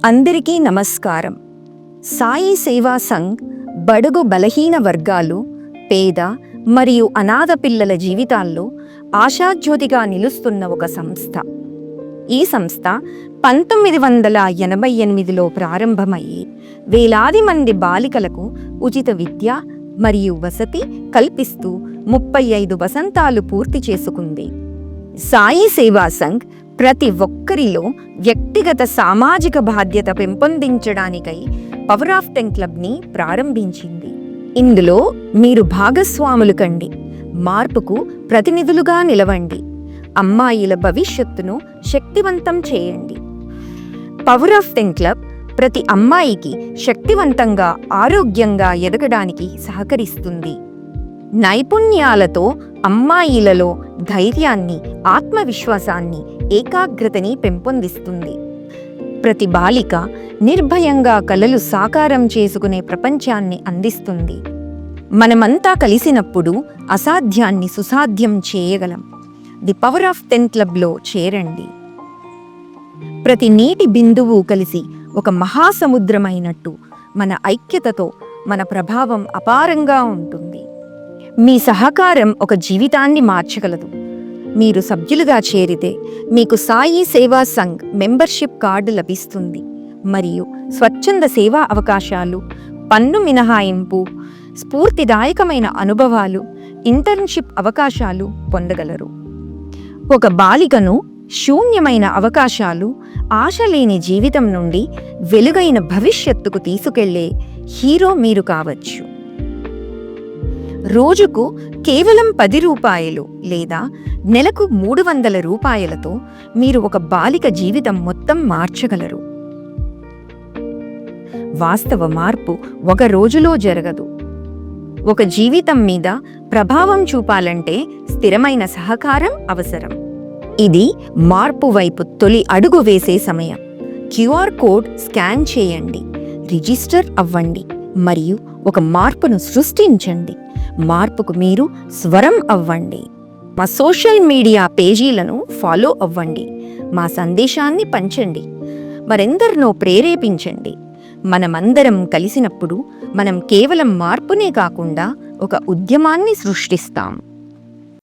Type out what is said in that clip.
అందరికీ నమస్కారం. సాయి సేవా సంఘ్ బడుగు బలహీన వర్గాలు, పేద మరియు అనాథ పిల్లల జీవితాల్లో ఆశాజ్యోతిగా నిలుస్తున్న ఒక సంస్థ. ఈ సంస్థ 1988లో ప్రారంభమయ్యి వేలాది మంది బాలికలకు ఉచిత విద్య మరియు వసతి కల్పిస్తూ 35 వసంతాలు పూర్తి చేసుకుంది. సాయి సేవా సంఘ్ ప్రతి ఒక్కరిలో వ్యక్తిగత సామాజిక బాధ్యత పెంపొందించడానికై పవర్ ఆఫ్ 10 క్లబ్ని ప్రారంభించింది. ఇందులో మీరు భాగస్వాములు కండి, మార్పుకు ప్రతినిధులుగా నిలవండి, అమ్మాయిల భవిష్యత్తును శక్తివంతం చేయండి. పవర్ ఆఫ్ 10 క్లబ్ ప్రతి అమ్మాయికి శక్తివంతంగా, ఆరోగ్యంగా ఎదగడానికి సహకరిస్తుంది. నైపుణ్యాలతో అమ్మాయిలలో ధైర్యాన్ని, ఆత్మవిశ్వాసాన్ని, ఏకాగ్రతని పెంపొందిస్తుంది. ప్రతి బాలిక నిర్భయంగా కలలు సాకారం చేసుకునే ప్రపంచాన్ని అందిస్తుంది. మనమంతా కలిసినప్పుడు అసాధ్యాన్ని సుసాధ్యం చేయగలం. ది పవర్ ఆఫ్ 10 క్లబ్లో చేరండి. ప్రతి నీటి బిందువు కలిసి ఒక మహాసముద్రమైనట్టు మన ఐక్యతతో మన ప్రభావం అపారంగా ఉంటుంది. మీ సహకారం ఒక జీవితాన్ని మార్చగలదు. మీరు సభ్యులుగా చేరితే మీకు సాయి సేవా సంఘ్ మెంబర్షిప్ కార్డు లభిస్తుంది మరియు స్వచ్ఛంద సేవా అవకాశాలు, పన్ను మినహాయింపు, స్ఫూర్తిదాయకమైన అనుభవాలు, ఇంటర్న్షిప్ అవకాశాలు పొందగలరు. ఒక బాలికను శూన్యమైన అవకాశాలు, ఆశ లేని జీవితం నుండి వెలుగైన భవిష్యత్తుకు తీసుకెళ్లే హీరో మీరు కావచ్చు. రోజుకు కేవలం 10 రూపాయలు లేదా నెలకు 300 రూపాయలతో మీరు ఒక బాలిక జీవితం మొత్తం మార్చగలరు. వాస్తవ మార్పు ఒక రోజులో జరగదు. ఒక జీవితం మీద ప్రభావం చూపాలంటే స్థిరమైన సహకారం అవసరం. ఇది మార్పు వైపు తొలి అడుగు వేసే సమయం. QR కోడ్ స్కాన్ చేయండి, రిజిస్టర్ అవ్వండి మరియు ఒక మార్పును సృష్టించండి. మార్పుకు మీరు స్వరం అవ్వండి. మా సోషల్ మీడియా పేజీలను ఫాలో అవ్వండి. మా సందేశాన్ని పంచండి, మరెందరినో ప్రేరేపించండి. మనమందరం కలిసినప్పుడు మనం కేవలం మార్పునే కాకుండా ఒక ఉద్యమాన్ని సృష్టిస్తాం.